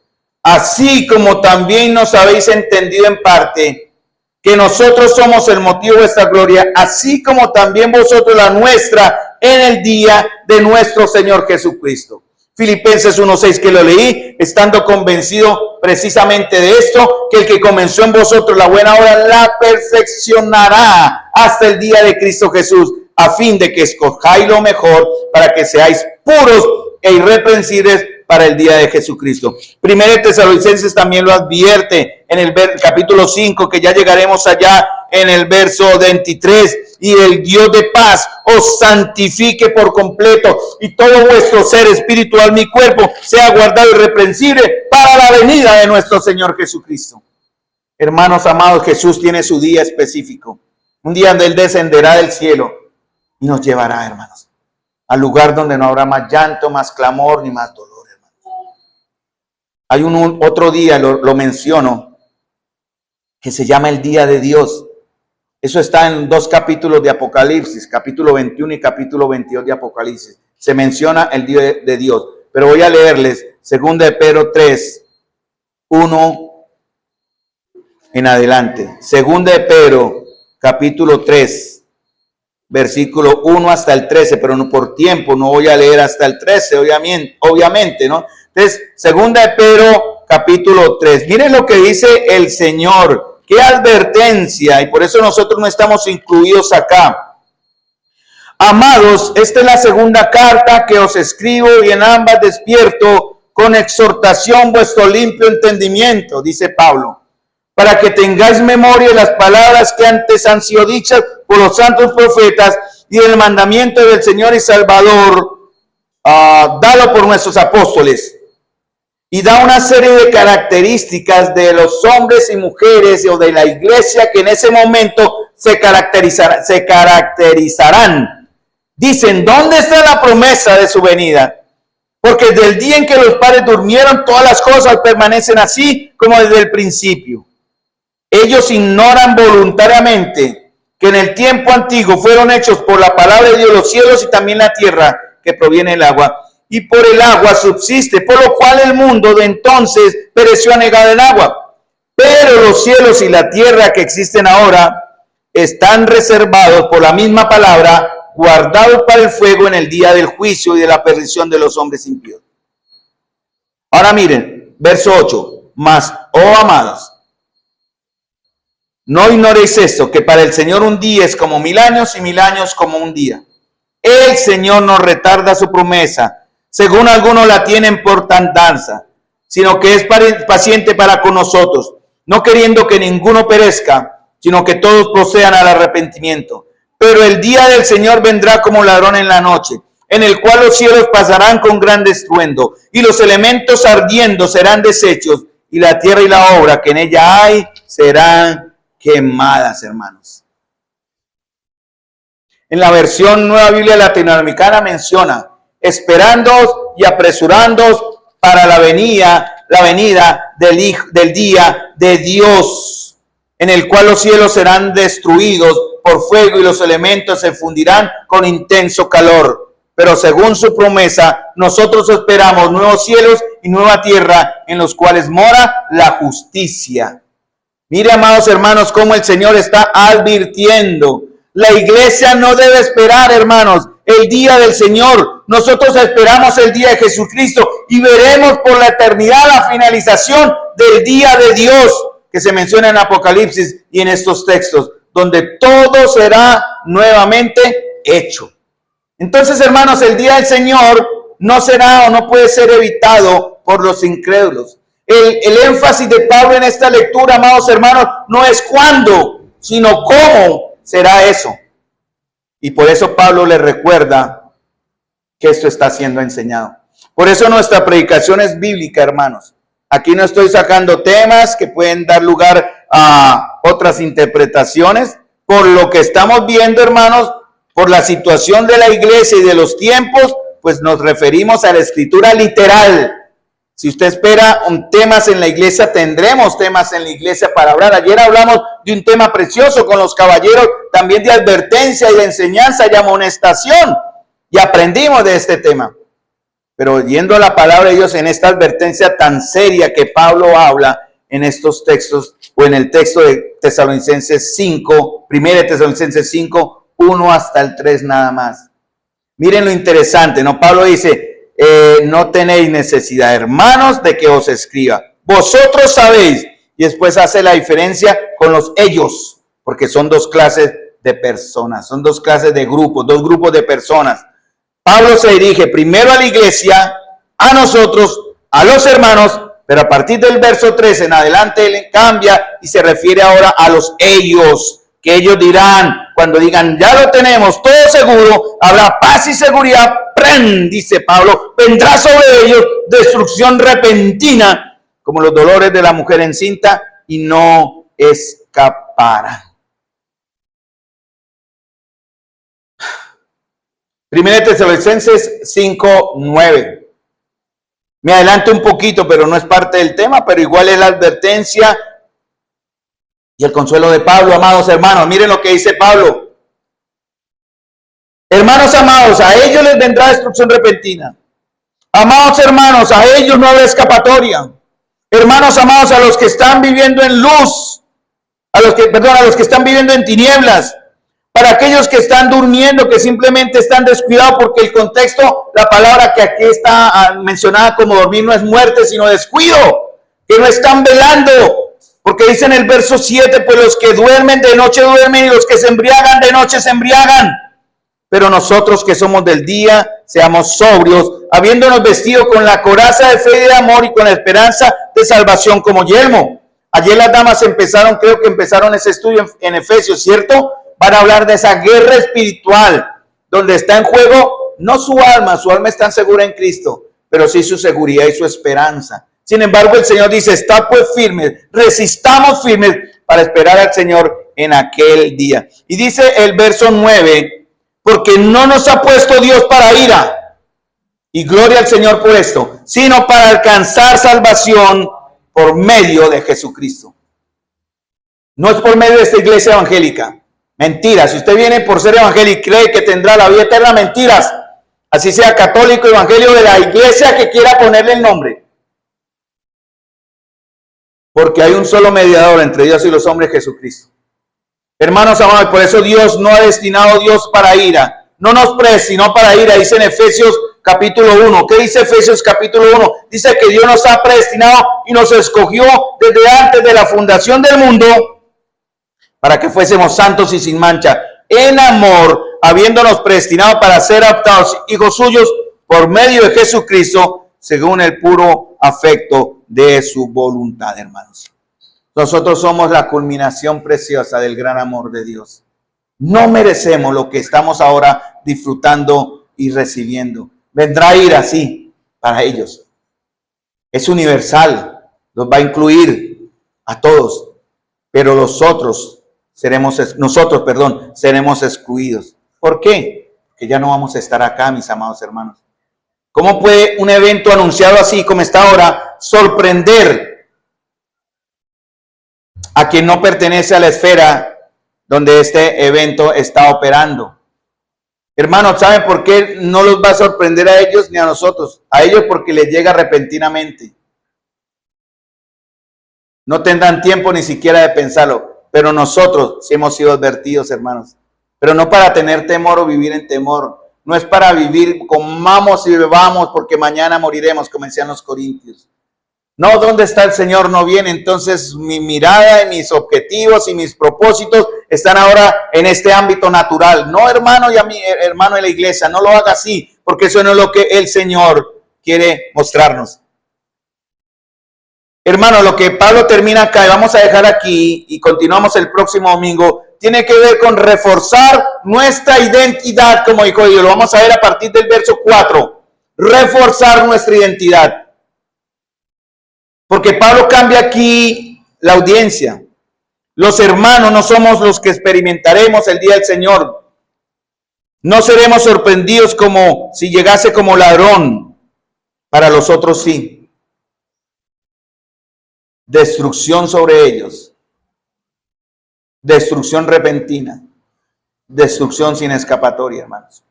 Así como también nos habéis entendido en parte, que nosotros somos el motivo de vuestra gloria, así como también vosotros la nuestra en el día de nuestro Señor Jesucristo. Filipenses 1.6 que lo leí, estando convencido precisamente de esto, que el que comenzó en vosotros la buena obra la perfeccionará hasta el día de Cristo Jesús, a fin de que escojáis lo mejor para que seáis puros e irreprensibles para el día de Jesucristo. Primero Tesalonicenses también lo advierte en el capítulo 5, que ya llegaremos allá en el verso 23, y el Dios de paz os santifique por completo, y todo vuestro ser espiritual, mi cuerpo, sea guardado irreprensible para la venida de nuestro Señor Jesucristo. Hermanos amados, Jesús tiene su día específico, un día donde Él descenderá del cielo y nos llevará, hermanos, al lugar donde no habrá más llanto, más clamor, ni más dolor. Hay otro día, lo menciono, que se llama el día de Dios. Eso está en 2 capítulos de Apocalipsis, capítulo 21 y capítulo 22 de Apocalipsis. Se menciona el día de Dios. Pero voy a leerles 2 de Pedro 3, 1 en adelante. 2 de Pedro, capítulo 3, versículo 1 hasta el 13, pero no por tiempo, no voy a leer hasta el 13, obviamente, ¿no? Entonces, 2 de Pedro, capítulo 3. Miren lo que dice el Señor. Qué advertencia, y por eso nosotros no estamos incluidos acá. Amados, esta es la segunda carta que os escribo, y en ambas despierto con exhortación vuestro limpio entendimiento, dice Pablo, para que tengáis memoria de las palabras que antes han sido dichas por los santos profetas y el mandamiento del Señor y Salvador dado por nuestros apóstoles. Y da una serie de características de los hombres y mujeres o de la iglesia que en ese momento se caracterizarán. Dicen, ¿dónde está la promesa de su venida? Porque desde el día en que los padres durmieron, todas las cosas permanecen así como desde el principio. Ellos ignoran voluntariamente que en el tiempo antiguo fueron hechos por la palabra de Dios los cielos y también la tierra que proviene del agua. Y por el agua subsiste, por lo cual el mundo de entonces pereció anegado en agua. Pero los cielos y la tierra que existen ahora están reservados por la misma palabra, guardados para el fuego en el día del juicio y de la perdición de los hombres impíos. Ahora miren, verso 8. Mas, oh amados, no ignoréis esto, que para el Señor un día es como 1000 años y 1000 años como un día. El Señor no retarda su promesa, según algunos la tienen por tardanza, sino que es paciente para con nosotros, no queriendo que ninguno perezca, sino que todos procedan al arrepentimiento. Pero el día del Señor vendrá como ladrón en la noche, en el cual los cielos pasarán con gran estruendo, y los elementos ardiendo serán deshechos, y la tierra y la obra que en ella hay serán quemadas, hermanos. En la versión Nueva Biblia Latinoamericana menciona, esperándoos y apresurándoos para la venida del día de Dios, en el cual los cielos serán destruidos por fuego y los elementos se fundirán con intenso calor. Pero según su promesa, nosotros esperamos nuevos cielos y nueva tierra en los cuales mora la justicia. Mire, amados hermanos, cómo el Señor está advirtiendo. La iglesia no debe esperar, hermanos, el día del Señor. Nosotros esperamos el día de Jesucristo y veremos por la eternidad la finalización del día de Dios que se menciona en Apocalipsis y en estos textos, donde todo será nuevamente hecho. Entonces, hermanos, el día del Señor no será o no puede ser evitado por los incrédulos. El énfasis de Pablo en esta lectura, amados hermanos, no es cuándo, sino cómo será eso. Y por eso Pablo le recuerda que esto está siendo enseñado. Por eso nuestra predicación es bíblica, hermanos. Aquí no estoy sacando temas que pueden dar lugar a otras interpretaciones. Por lo que estamos viendo, hermanos, por la situación de la iglesia y de los tiempos, pues nos referimos a la escritura literal. Si usted espera temas en la iglesia, tendremos temas en la iglesia para hablar. Ayer hablamos de un tema precioso con los caballeros, también de advertencia y de enseñanza y amonestación. Y aprendimos de este tema. Pero yendo a la palabra de Dios en esta advertencia tan seria que Pablo habla en estos textos, o en el texto de Tesalonicenses 5, 1 Tesalonicenses 5, 1 hasta el 3 nada más. Miren lo interesante, ¿no? Pablo dice, no tenéis necesidad, hermanos, de que os escriba. Vosotros sabéis. Y después hace la diferencia con los ellos, porque son dos clases de personas, son dos clases de grupos, dos grupos de personas. Pablo se dirige primero a la iglesia, a nosotros, a los hermanos, pero a partir del verso 13 en adelante él cambia y se refiere ahora a los ellos, que ellos dirán, cuando digan ya lo tenemos todo seguro, habrá paz y seguridad, dice Pablo, vendrá sobre ellos destrucción repentina, como los dolores de la mujer encinta, y no escaparán. 1 Tesalonicenses 5, 9. Me adelanto un poquito, pero no es parte del tema, pero igual es la advertencia y el consuelo de Pablo, amados hermanos. Miren lo que dice Pablo. Hermanos amados, a ellos les vendrá destrucción repentina. Amados hermanos, a ellos no habrá escapatoria. Hermanos amados, a los que están viviendo en luz, a los que están viviendo en tinieblas, para aquellos que están durmiendo, que simplemente están descuidados, porque el contexto, la palabra que aquí está mencionada como dormir no es muerte, sino descuido, que no están velando, porque dice en el verso 7, pues los que duermen de noche duermen y los que se embriagan de noche se embriagan. Pero nosotros que somos del día, seamos sobrios, habiéndonos vestido con la coraza de fe y de amor y con la esperanza de salvación como yelmo. Ayer las damas empezaron, creo que empezaron ese estudio en Efesios, ¿cierto? Van a hablar de esa guerra espiritual, donde está en juego no su alma está segura en Cristo, pero sí su seguridad y su esperanza. Sin embargo, el Señor dice, está pues firmes, resistamos firmes para esperar al Señor en aquel día. Y dice el verso 9, porque no nos ha puesto Dios para ira, y gloria al Señor por esto, sino para alcanzar salvación por medio de Jesucristo. No es por medio de esta iglesia evangélica. Mentiras. Si usted viene por ser evangélico y cree que tendrá la vida eterna, mentiras. Así sea católico, evangelio de la iglesia que quiera ponerle el nombre. Porque hay un solo mediador entre Dios y los hombres, Jesucristo. Hermanos amados, por eso Dios no ha destinado Dios para ira. No nos predestinó para ira, dice en Efesios capítulo 1. ¿Qué dice Efesios capítulo 1? Dice que Dios nos ha predestinado y nos escogió desde antes de la fundación del mundo para que fuésemos santos y sin mancha, en amor, habiéndonos predestinado para ser adoptados hijos suyos por medio de Jesucristo, según el puro afecto de su voluntad, hermanos. Nosotros somos la culminación preciosa del gran amor de Dios. No merecemos lo que estamos ahora disfrutando y recibiendo. Vendrá ira, sí, para ellos. Es universal, los va a incluir a todos, pero nosotros seremos excluidos. ¿Por qué? Porque ya no vamos a estar acá, mis amados hermanos. ¿Cómo puede un evento anunciado así como está ahora sorprender a quien no pertenece a la esfera donde este evento está operando? Hermanos, ¿saben por qué no los va a sorprender a ellos ni a nosotros? A ellos porque les llega repentinamente. No tendrán tiempo ni siquiera de pensarlo, pero nosotros sí hemos sido advertidos, hermanos. Pero no para tener temor o vivir en temor. No es para vivir, comamos y bebamos porque mañana moriremos, como decían los corintios. No, ¿dónde está el Señor? No viene. Entonces mi mirada y mis objetivos y mis propósitos están ahora en este ámbito natural. No, hermano y a mi hermano de la iglesia, no lo haga así, porque eso no es lo que el Señor quiere mostrarnos. Hermano, lo que Pablo termina acá y vamos a dejar aquí y continuamos el próximo domingo, tiene que ver con reforzar nuestra identidad como hijo de Dios. Lo vamos a ver a partir del verso 4. Reforzar nuestra identidad. Porque Pablo cambia aquí la audiencia. Los hermanos no somos los que experimentaremos el día del Señor. No seremos sorprendidos como si llegase como ladrón. Para los otros sí. Destrucción sobre ellos. Destrucción repentina. Destrucción sin escapatoria, hermanos.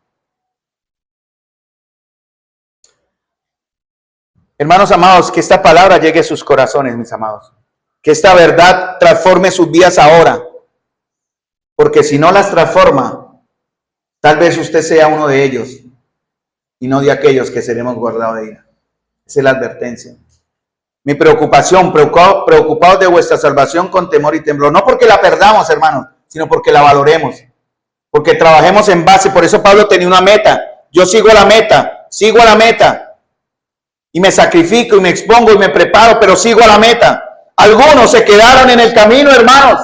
Hermanos amados, que esta palabra llegue a sus corazones, mis amados. Que esta verdad transforme sus vidas ahora. Porque si no las transforma, tal vez usted sea uno de ellos y no de aquellos que seremos guardados de ira. Esa es la advertencia. Mi preocupación, preocupados de vuestra salvación con temor y temblor. No porque la perdamos, hermanos, sino porque la valoremos. Porque trabajemos en base. Por eso Pablo tenía una meta. Yo sigo a la meta. Y me sacrifico y me expongo y me preparo, pero sigo a la meta. Algunos se quedaron en el camino, hermanos.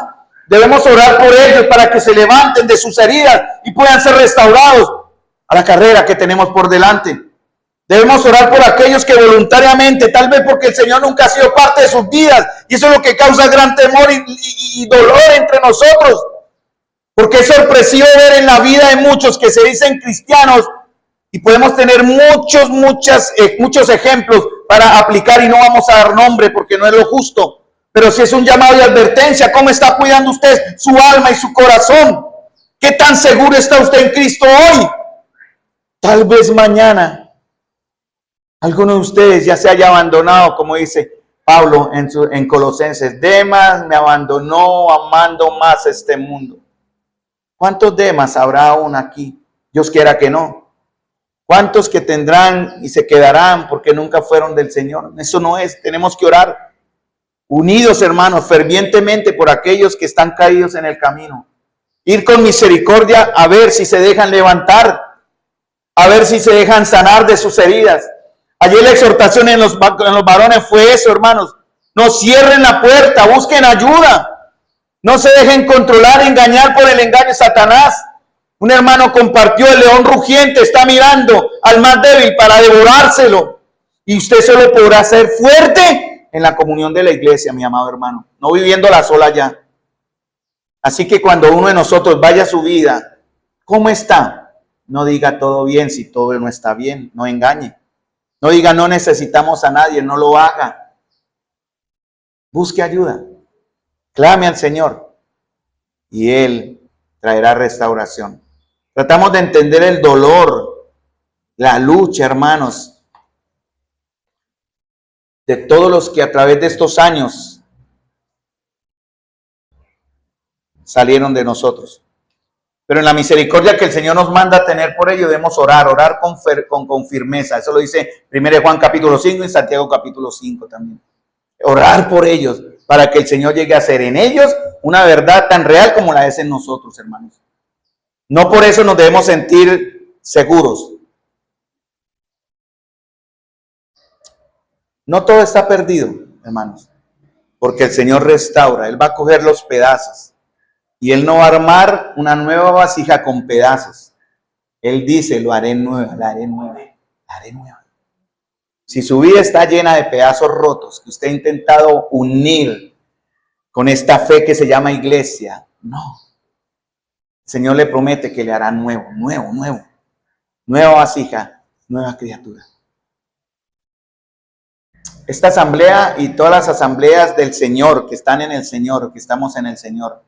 Debemos orar por ellos para que se levanten de sus heridas y puedan ser restaurados a la carrera que tenemos por delante. Debemos orar por aquellos que voluntariamente, tal vez porque el Señor nunca ha sido parte de sus vidas, y eso es lo que causa gran temor y dolor entre nosotros. Porque es sorpresivo ver en la vida de muchos que se dicen cristianos, y podemos tener muchos ejemplos para aplicar, y no vamos a dar nombre porque no es lo justo. Pero si es un llamado de advertencia, ¿cómo está cuidando usted su alma y su corazón? ¿Qué tan seguro está usted en Cristo hoy? Tal vez mañana alguno de ustedes ya se haya abandonado, como dice Pablo en Colosenses. Demas me abandonó amando más este mundo. ¿Cuántos Demas habrá aún aquí? Dios quiera que no. ¿Cuántos que tendrán y se quedarán porque nunca fueron del Señor? Eso no es. Tenemos que orar unidos, hermanos, fervientemente por aquellos que están caídos en el camino. Ir con misericordia a ver si se dejan levantar, a ver si se dejan sanar de sus heridas. Ayer la exhortación en los varones fue eso, hermanos. No cierren la puerta, busquen ayuda. No se dejen controlar, engañar por el engaño de Satanás. Un hermano compartió: el león rugiente está mirando al más débil para devorárselo. Y usted solo podrá ser fuerte en la comunión de la iglesia, mi amado hermano, no viviéndola sola ya. Así que cuando uno de nosotros vaya a su vida, ¿cómo está? No diga todo bien si todo no está bien, no engañe. No diga no necesitamos a nadie, no lo haga. Busque ayuda, clame al Señor y Él traerá restauración. Tratamos de entender el dolor, la lucha, hermanos, de todos los que a través de estos años salieron de nosotros. Pero en la misericordia que el Señor nos manda a tener por ello, debemos orar con firmeza. Eso lo dice 1 Juan capítulo 5 y Santiago capítulo 5 también. Orar por ellos, para que el Señor llegue a hacer en ellos una verdad tan real como la es en nosotros, hermanos. No por eso nos debemos sentir seguros. No todo está perdido, hermanos, porque el Señor restaura. Él va a coger los pedazos y Él no va a armar una nueva vasija con pedazos. Él dice: lo haré nueva, la haré nueva, la haré nueva. Si su vida está llena de pedazos rotos que usted ha intentado unir con esta fe que se llama iglesia, no. El Señor le promete que le hará nuevo. Nueva vasija, nueva criatura. Esta asamblea y todas las asambleas del Señor, que están en el Señor, que estamos en el Señor,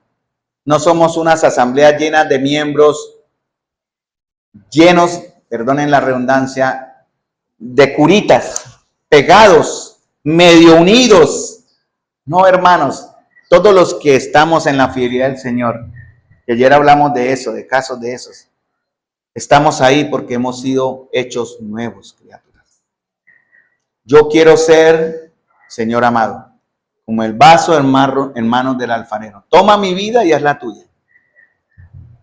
no somos unas asambleas llenas de miembros, llenos, perdonen la redundancia, de curitas, pegados, medio unidos. No, hermanos, todos los que estamos en la fidelidad del Señor, que ayer hablamos de eso, de casos de esos, estamos ahí porque hemos sido hechos nuevos, criaturas. Yo quiero ser, Señor amado, como el vaso en manos del alfarero. Toma mi vida y haz la tuya.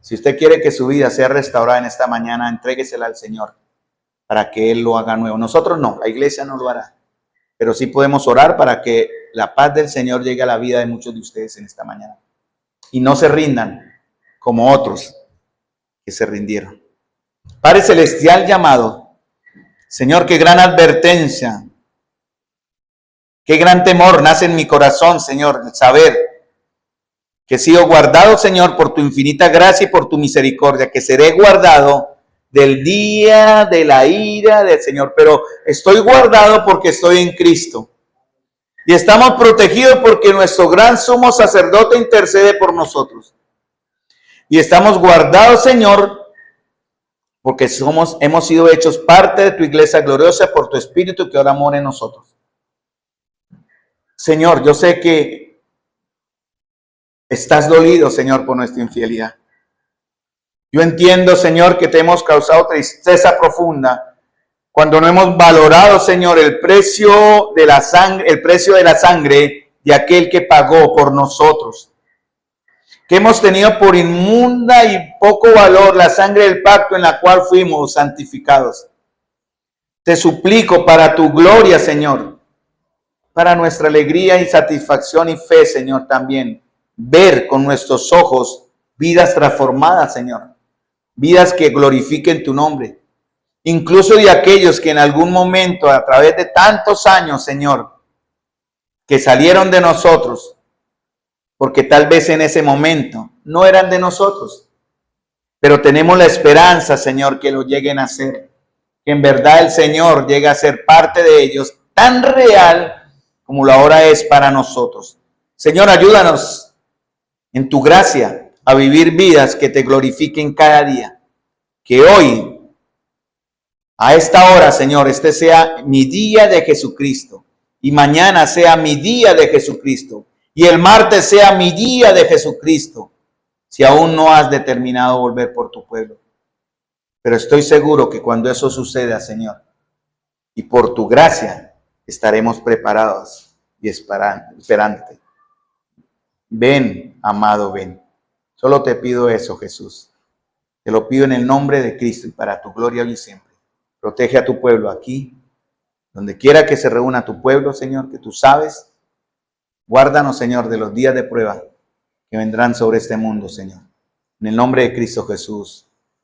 Si usted quiere que su vida sea restaurada en esta mañana, entréguesela al Señor para que Él lo haga nuevo. Nosotros no, la iglesia no lo hará, pero sí podemos orar para que la paz del Señor llegue a la vida de muchos de ustedes en esta mañana. Y no se rindan como otros que se rindieron. Padre celestial llamado, Señor, qué gran advertencia, qué gran temor nace en mi corazón, Señor, el saber que he sido guardado, Señor, por tu infinita gracia y por tu misericordia, que seré guardado del día de la ira del Señor, pero estoy guardado porque estoy en Cristo. Y estamos protegidos porque nuestro gran sumo sacerdote intercede por nosotros. Y estamos guardados, Señor, porque hemos sido hechos parte de tu iglesia gloriosa por tu Espíritu que ahora mora en nosotros. Señor, yo sé que estás dolido, Señor, por nuestra infidelidad. Yo entiendo, Señor, que te hemos causado tristeza profunda cuando no hemos valorado, Señor, el precio de la sangre de aquel que pagó por nosotros. Que hemos tenido por inmunda y poco valor la sangre del pacto en la cual fuimos santificados. Te suplico para tu gloria, Señor, para nuestra alegría y satisfacción y fe, Señor, también, ver con nuestros ojos vidas transformadas, Señor, vidas que glorifiquen tu nombre, incluso de aquellos que en algún momento, a través de tantos años, Señor, que salieron de nosotros, porque tal vez en ese momento no eran de nosotros, pero tenemos la esperanza, Señor, que lo lleguen a ser, que en verdad el Señor llegue a ser parte de ellos, tan real como lo ahora es para nosotros. Señor, ayúdanos en tu gracia a vivir vidas que te glorifiquen cada día. Que hoy, a esta hora, Señor, este sea mi día de Jesucristo. Y mañana sea mi día de Jesucristo. Y el martes sea mi día de Jesucristo. Si aún no has determinado volver por tu pueblo. Pero estoy seguro que cuando eso suceda, Señor, y por tu gracia, estaremos preparados y esperándote. Ven, amado, ven. Solo te pido eso, Jesús. Te lo pido en el nombre de Cristo y para tu gloria hoy y siempre. Protege a tu pueblo aquí, donde quiera que se reúna tu pueblo, Señor, que tú sabes. Guárdanos, Señor, de los días de prueba que vendrán sobre este mundo, Señor. En el nombre de Cristo Jesús.